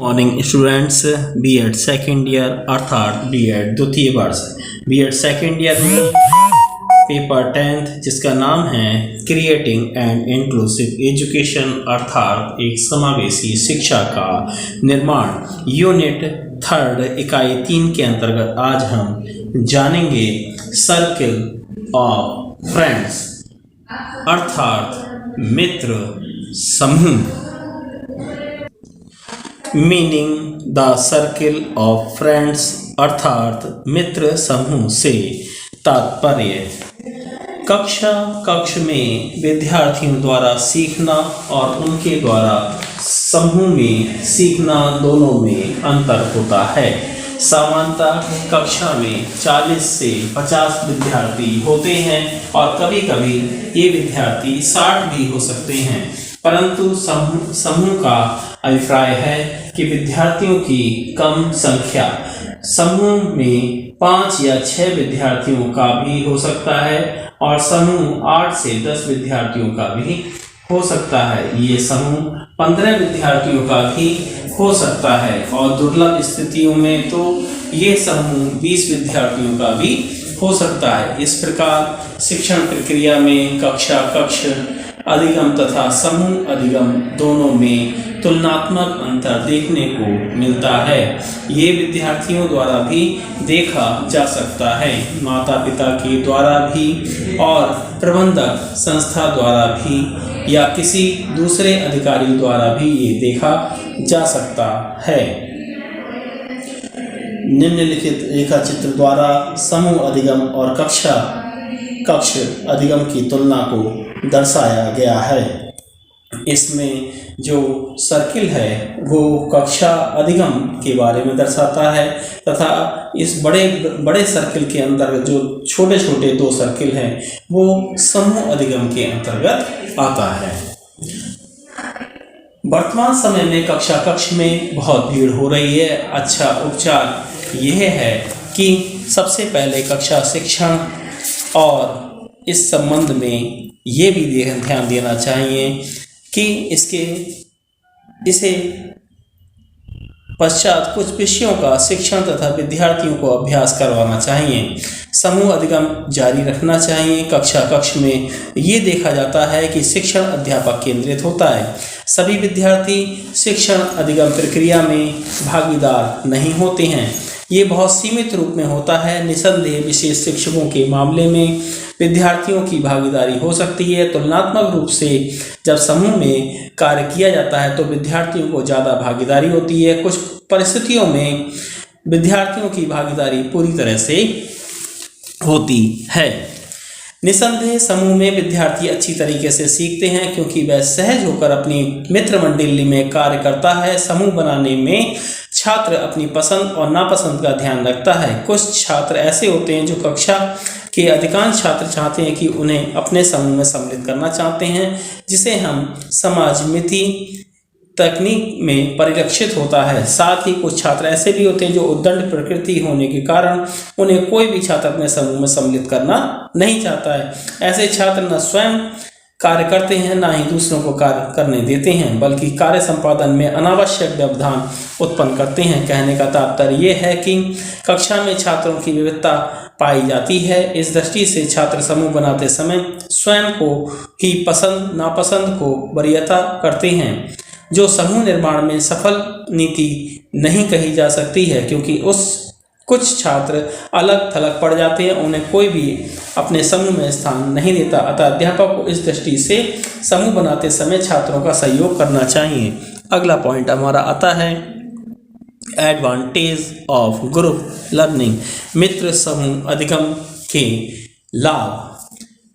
Morning students. BEd second year अर्थात BEd द्वितीय वर्ष बीएड सेकेंड ईयर में पेपर 10th जिसका नाम है क्रिएटिंग एंड इंक्लूसिव एजुकेशन अर्थात एक समावेशी शिक्षा का निर्माण यूनिट 3 इकाई 3 के अंतर्गत आज हम जानेंगे सर्किल ऑफ फ्रेंड्स अर्थात मित्र समूह। Meaning the circle of friends अर्थात मित्र समूह से तात्पर्य कक्ष में विद्यार्थियों द्वारा सीखना और उनके द्वारा समूह में सीखना दोनों में अंतर होता है। सामान्यतः कक्षा में 40 से 50 विद्यार्थी होते हैं और कभी कभी ये विद्यार्थी 60 भी हो सकते हैं, परंतु समूह का अभिप्राय है कि विद्यार्थियों की कम संख्या समूह में 5 या 6 विद्यार्थियों का भी हो सकता है और समूह 8 से 10 विद्यार्थियों का भी हो सकता है। ये समूह 15 विद्यार्थियों का भी हो सकता है और दुर्लभ स्थितियों में तो ये समूह 20 विद्यार्थियों का भी हो सकता है। इस प्रकार शिक्षण प्रक्रिया में कक्ष अधिगम तथा समूह अधिगम दोनों में तुलनात्मक अंतर देखने को मिलता है। ये विद्यार्थियों द्वारा भी देखा जा सकता है, माता पिता के द्वारा भी और प्रबंधक संस्था द्वारा भी या किसी दूसरे अधिकारी द्वारा भी ये देखा जा सकता है। निम्नलिखित रेखा चित्र द्वारा समूह अधिगम और कक्ष अधिगम की तुलना को दर्शाया गया है। इसमें जो सर्किल है वो कक्षा अधिगम के बारे में दर्शाता है तथा इस बड़े सर्किल के अंतर्गत जो छोटे छोटे 2 सर्किल हैं वो समूह अधिगम के अंतर्गत आता है। वर्तमान समय में कक्ष में बहुत भीड़ हो रही है। अच्छा उपचार यह है कि सबसे पहले कक्षा शिक्षण और इस संबंध में ये भी ध्यान देना चाहिए कि इसे पश्चात कुछ विषयों का शिक्षण तथा विद्यार्थियों को अभ्यास करवाना चाहिए। समूह अधिगम जारी रखना चाहिए। कक्ष में ये देखा जाता है कि शिक्षण अध्यापक केंद्रित होता है। सभी विद्यार्थी शिक्षण अधिगम प्रक्रिया में भागीदार नहीं होते हैं, ये बहुत सीमित रूप में होता है। निसंदेह विशेष शिक्षकों के मामले में विद्यार्थियों की भागीदारी हो सकती है। तुलनात्मक रूप से जब समूह में कार्य किया जाता है तो विद्यार्थियों को ज़्यादा भागीदारी होती है। कुछ परिस्थितियों में विद्यार्थियों की भागीदारी पूरी तरह से होती है। निसंदेह समूह में विद्यार्थी अच्छी तरीके से सीखते हैं क्योंकि वह सहज होकर अपनी मित्र मंडली में कार्य करता है। समूह बनाने में छात्र अपनी पसंद और नापसंद का ध्यान रखता है। कुछ छात्र ऐसे होते हैं जो कक्षा के अधिकांश छात्र चाहते हैं कि उन्हें अपने समूह में सम्मिलित करना चाहते हैं, जिसे हम समाजमिति तकनीक में परिलक्षित होता है। साथ ही कुछ छात्र ऐसे भी होते हैं जो उद्दंड प्रकृति होने के कारण उन्हें कोई भी छात्र अपने समूह में सम्मिलित करना नहीं चाहता है। ऐसे छात्र न स्वयं कार्य करते हैं ना ही दूसरों को कार्य करने देते हैं, बल्कि कार्य संपादन में अनावश्यक व्यवधान उत्पन्न करते हैं। कहने का तात्पर्य ये है कि कक्षा में छात्रों की विविधता पाई जाती है। इस दृष्टि से छात्र समूह बनाते समय स्वयं को ही पसंद नापसंद को वरीयता करते हैं, जो समूह निर्माण में सफल नीति नहीं कही जा सकती है, क्योंकि कुछ छात्र अलग थलग पड़ जाते हैं, उन्हें कोई भी अपने समूह में स्थान नहीं देता। अतः अध्यापक को इस दृष्टि से समूह बनाते समय छात्रों का सहयोग करना चाहिए। अगला पॉइंट हमारा आता है एडवांटेज ऑफ ग्रुप लर्निंग, मित्र समूह अधिगम के लाभ।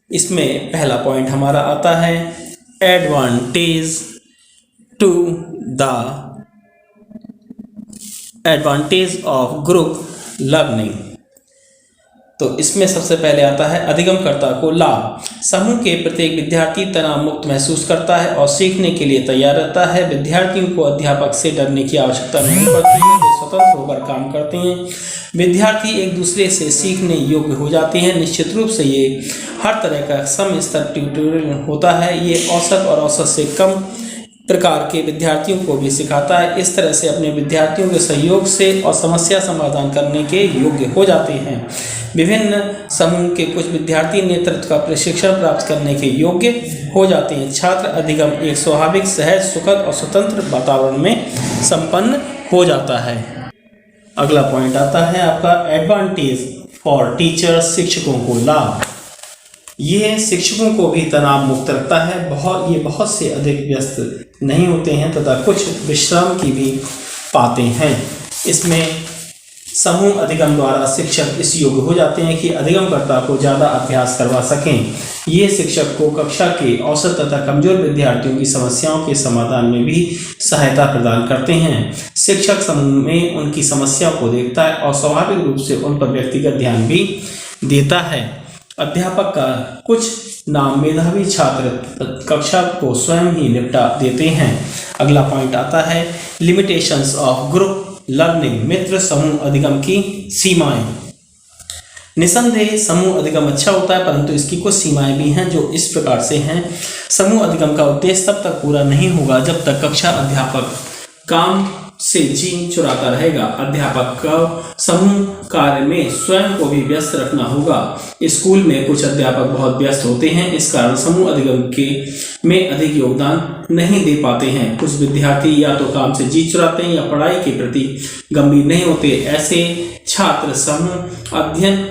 इसमें पहला पॉइंट हमारा आता है एडवांटेज ऑफ ग्रुप लर्निंग। तो इसमें सबसे पहले आता है अधिगमकर्ता को लाभ। समूह के प्रत्येक विद्यार्थी तनाव मुक्त महसूस करता है और सीखने के लिए तैयार रहता है। विद्यार्थियों को अध्यापक से डरने की आवश्यकता नहीं पड़ती है, वे स्वतंत्र होकर काम करते हैं। विद्यार्थी एक दूसरे से सीखने योग्य हो जाते हैं। निश्चित रूप से ये हर तरह का सम स्तर ट्यूटोरियल होता है। ये औसत और औसत से कम प्रकार के विद्यार्थियों को भी सिखाता है। इस तरह से अपने विद्यार्थियों के सहयोग से और समस्या समाधान करने के योग्य हो जाते हैं। विभिन्न समूह के कुछ विद्यार्थी नेतृत्व का प्रशिक्षण प्राप्त करने के योग्य हो जाते हैं। छात्र अधिगम एक स्वाभाविक, सहज, सुखद और स्वतंत्र वातावरण में संपन्न हो जाता है। अगला पॉइंट आता है आपका एडवांटेज फॉर टीचर्स, शिक्षकों को लाभ। ये शिक्षकों को भी तनाव मुक्त रखता है। ये बहुत से अधिक व्यस्त नहीं होते हैं तथा कुछ विश्राम की भी पाते हैं। इसमें समूह अधिगम द्वारा शिक्षक इस योग्य हो जाते हैं कि अधिगमकर्ता को ज़्यादा अभ्यास करवा सकें। ये शिक्षक को कक्षा के औसत तथा कमजोर विद्यार्थियों की समस्याओं के समाधान में भी सहायता प्रदान करते हैं। शिक्षक समूह में उनकी समस्याओं को देखता है और स्वाभाविक रूप से उन पर व्यक्तिगत ध्यान भी देता है। अध्यापक का कुछ नाम मेधावी छात्र कक्षा को स्वयं ही निपटा देते हैं। अगला पॉइंट आता है लिमिटेशंस ऑफ ग्रुप लर्निंग, मित्र समूह अधिगम की सीमाएं। निसंदेह समूह अधिगम अच्छा होता है, परंतु इसकी कुछ सीमाएं भी हैं जो इस प्रकार से हैं। समूह अधिगम का उद्देश्य तब तक पूरा नहीं होगा जब तक कक्षा अध्यापक काम से जी चुराता रहेगा। अध्यापक को समूह कार्य में स्वयं को भी व्यस्त रखना होगा। स्कूल में कुछ अध्यापक बहुत व्यस्त होते हैं, इस कारण समूह अधिगम में अधिक योगदान नहीं दे पाते हैं। कुछ विद्यार्थी या तो काम से जी चुराते हैं या पढ़ाई के प्रति गंभीर नहीं होते। ऐसे छात्र समूह अध्ययन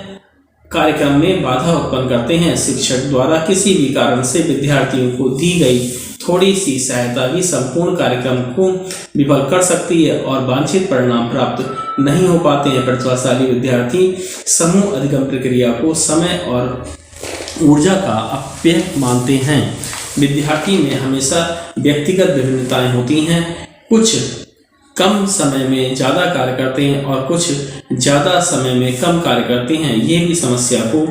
कार्यक्रम में बाधा उत्पन्न करते हैं। शिक्षक द्वारा किसी भी कारण से विद्यार्थियों को दी गई थोड़ी सी सहायता भी संपूर्ण कार्यक्रम को विफल कर सकती है और वांछित परिणाम प्राप्त नहीं हो पाते हैं। प्रतिभाशाली विद्यार्थी समूह अधिगम प्रक्रिया को समय और ऊर्जा का अपव्यय मानते हैं। विद्यार्थी में हमेशा व्यक्तिगत विभिन्नताएं होती हैं। कुछ कम समय में ज़्यादा कार्य करते हैं और कुछ ज़्यादा समय में कम कार्य करते हैं। ये भी समस्या को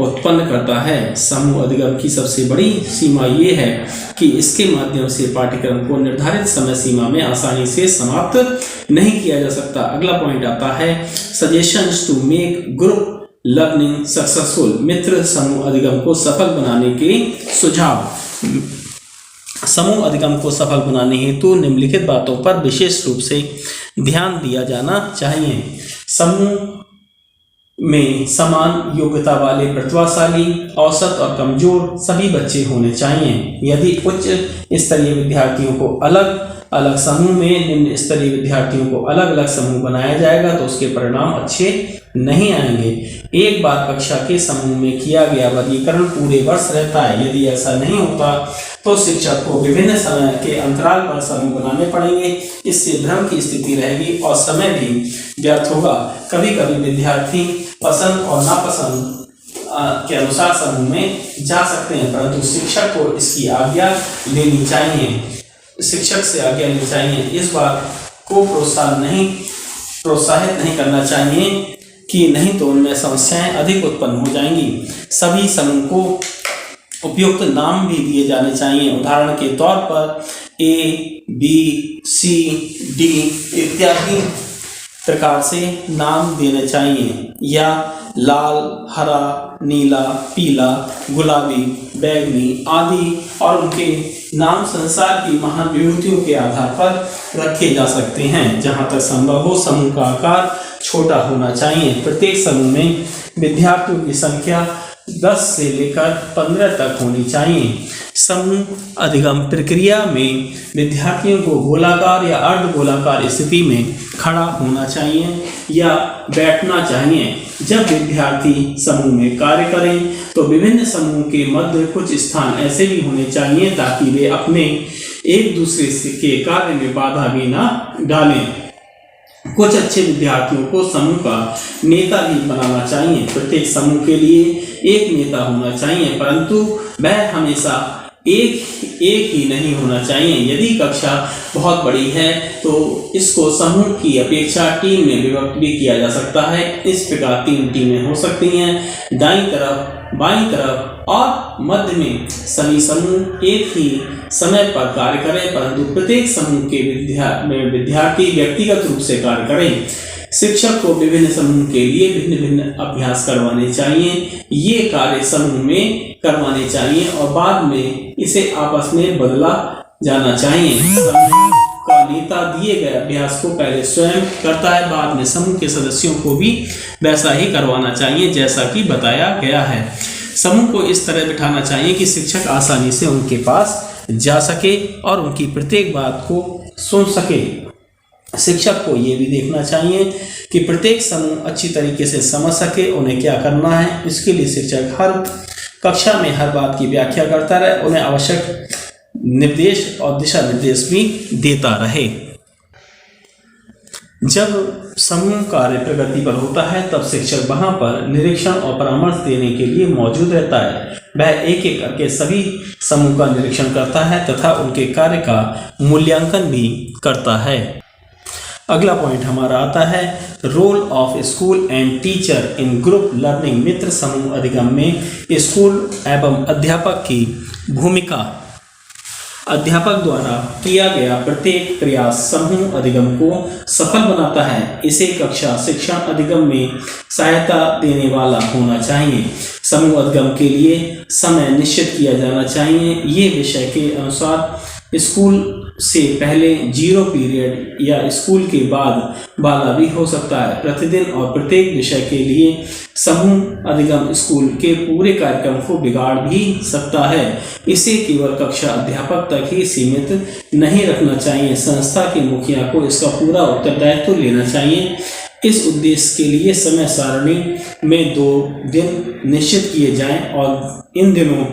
उत्पन्न करता है। समूह अधिगम की सबसे बड़ी सीमा ये है कि इसके माध्यम से पाठ्यक्रम को निर्धारित समय सीमा में आसानी से समाप्त नहीं किया जा सकता। अगला पॉइंट आता है suggestions to make group learning successful, मित्र समूह अधिगम को सफल बनाने के सुझाव। समूह अधिगम को सफल बनाने हेतु निम्नलिखित बातों पर विशेष रूप से ध्यान दिया जाना चाहिए। समूह में समान योग्यता वाले, प्रतिभाशाली, औसत और कमजोर सभी बच्चे होने चाहिए। यदि उच्च स्तरीय विद्यार्थियों को अलग अलग समूह में, निम्न स्तरीय विद्यार्थियों को अलग अलग समूह बनाया जाएगा तो उसके परिणाम अच्छे नहीं आएंगे। एक बार कक्षा के समूह में किया गया वर्गीकरण पूरे वर्ष रहता है। यदि ऐसा नहीं होता तो शिक्षक को विभिन्न समय के अंतराल पर समूह बनाने पड़ेंगे। इससे भ्रम की स्थिति रहेगी और समय भी व्यर्थ होगा। कभी कभी विद्यार्थी पसंद और नापसंद के अनुसार समूह में जा सकते हैं, परंतु शिक्षक को इसकी आज्ञा लेनी चाहिए। शिक्षक से आज्ञा लेनी चाहिए। इस बात को प्रोत्साहित नहीं करना चाहिए कि नहीं तो उनमें समस्याएं अधिक उत्पन्न हो जाएंगी। सभी समूह को उपयुक्त नाम भी दिए जाने चाहिए। उदाहरण के तौर पर ए, बी, सी, डी इत्यादि प्रकार से नाम देने चाहिए, या लाल, हरा, नीला, पीला, गुलाबी, बैंगनी आदि, और उनके नाम संसार की महान विभूतियों के आधार पर रखे जा सकते हैं। जहाँ तक संभव हो समूह का आकार छोटा होना चाहिए। प्रत्येक समूह में विद्यार्थियों की संख्या 10 से लेकर 15 तक होनी चाहिए। समूह अधिगम प्रक्रिया में विद्यार्थियों को गोलाकार या अर्धगोलाकार स्थिति में खड़ा होना चाहिए या बैठना चाहिए। जब विद्यार्थी समूह में कार्य करें तो विभिन्न समूह के मध्य कुछ स्थान ऐसे भी होने चाहिए ताकि वे अपने एक दूसरे के कार्य में बाधा भी ना डालें। कुछ अच्छे विद्यार्थियों को समूह का नेता भी बनाना चाहिए। प्रत्येक समूह के लिए एक नेता होना चाहिए, परंतु वह हमेशा एक ही नहीं होना चाहिए। यदि कक्षा बहुत बड़ी है तो इसको समूह की अपेक्षा टीम में विभक्त भी किया जा सकता है। इस प्रकार 3 टीमें हो सकती हैं, दाईं तरफ, बाईं तरफ और मध्य में। सभी समूह एक ही समय पर कार्य करें, परंतु प्रत्येक समूह के विद्यार्थी व्यक्तिगत रूप से कार्य करें। शिक्षक को विभिन्न समूह के लिए भिन्न भिन्न अभ्यास करवाने चाहिए। ये कार्य समूह में करवाने चाहिए और बाद में इसे आपस में बदला जाना चाहिए। समूह का नेता दिए गए अभ्यास को पहले स्वयं करता है, बाद में समूह के सदस्यों को भी वैसा ही करवाना चाहिए जैसा कि बताया गया है। समूह को इस तरह बिठाना चाहिए कि शिक्षक आसानी से उनके पास जा सके और उनकी प्रत्येक बात को सुन सके। शिक्षक को ये भी देखना चाहिए कि प्रत्येक समूह अच्छी तरीके से समझ सके उन्हें क्या करना है। इसके लिए शिक्षक हर कक्षा में हर बात की व्याख्या करता रहे, उन्हें आवश्यक निर्देश और दिशा निर्देश भी देता रहे। जब समूह कार्य प्रगति पर होता है तब शिक्षक वहां पर निरीक्षण और परामर्श देने के लिए मौजूद रहता है। वह एक एक करके सभी समूह का निरीक्षण करता है तथा उनके कार्य का मूल्यांकन भी करता है। अगला पॉइंट हमारा आता है role of school and teacher in group learning. मित्र समूह अधिगम में स्कूल एवं अध्यापक की भूमिका। अध्यापक द्वारा किया गया प्रत्येक प्रयास समूह अधिगम को सफल बनाता है। इसे कक्षा शिक्षण अधिगम में सहायता देने वाला होना चाहिए। समूह अधिगम के लिए समय निश्चित किया जाना चाहिए। ये विषय के अनुसार स्कूल से पहले 0 पीरियड या स्कूल के बाद वाला भी हो सकता है। प्रतिदिन और प्रत्येक विषय के लिए समूह अधिगम स्कूल के पूरे कार्यक्रम को बिगाड़ भी सकता है। इसे केवल कक्षा अध्यापक तक ही सीमित नहीं रखना चाहिए। संस्था के मुखिया को इसका पूरा उत्तरदायित्व लेना चाहिए। इस उद्देश्य के लिए समय सारणी में 2 दिन निश्चित किए जाएं और इन दिनों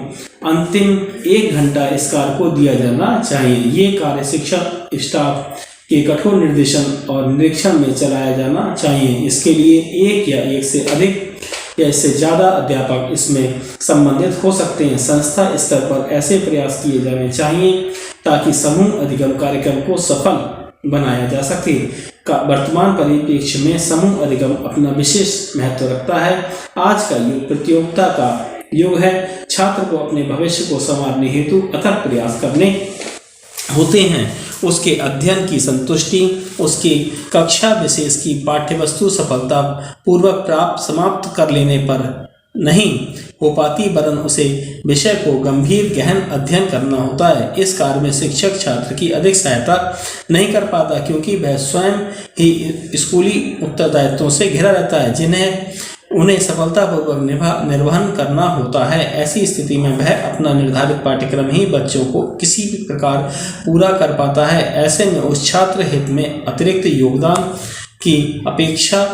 अंतिम 1 घंटा इस कार्य को दिया जाना चाहिए। ये कार्य शिक्षक स्टाफ के कठोर निर्देशन और निरीक्षण में चलाया जाना चाहिए। इसके लिए 1 या 1 से अधिक या इससे ज़्यादा अध्यापक इसमें संबंधित हो सकते हैं। संस्था स्तर पर ऐसे प्रयास किए जाने चाहिए ताकि समूह अधिगम कार्यक्रम को सफल बनाया जा सके। वर्तमान परिप्रेक्ष्य में समूह अधिगम अपना विशेष महत्व रखता है। आज का युग प्रतियोगिता का युग है। छात्र को अपने भविष्य को संवारने हेतु अथक प्रयास करने होते हैं। उसके अध्ययन की संतुष्टि उसकी कक्षा विशेष की पाठ्यवस्तु सफलता पूर्वक समाप्त कर लेने पर नहीं हो पाती, वरन उसे विषय को गंभीर गहन अध्ययन करना होता है। इस कार्य में शिक्षक छात्र की अधिक सहायता नहीं कर पाता क्योंकि वह स्वयं ही स्कूली उत्तरदायित्वों से घिरा रहता है जिन्हें उन्हें सफलतापूर्वक निर्वहन करना होता है। ऐसी स्थिति में वह अपना निर्धारित पाठ्यक्रम ही बच्चों को किसी भी प्रकार पूरा कर पाता है। ऐसे में उस छात्र हित में अतिरिक्त योगदान की अपेक्षा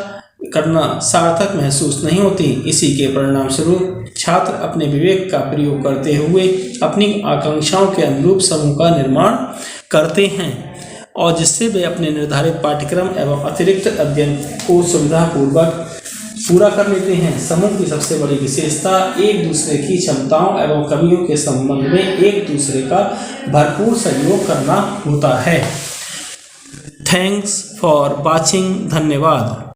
करना सार्थक महसूस नहीं होती। इसी के परिणाम स्वरूप छात्र अपने विवेक का प्रयोग करते हुए अपनी आकांक्षाओं के अनुरूप समूह का निर्माण करते हैं और जिससे वे अपने निर्धारित पाठ्यक्रम एवं अतिरिक्त अध्ययन को सुविधापूर्वक पूरा कर लेते हैं। समूह की सबसे बड़ी विशेषता एक दूसरे की क्षमताओं एवं कमियों के संबंध में एक दूसरे का भरपूर सहयोग करना होता है। Thanks for watching. धन्यवाद।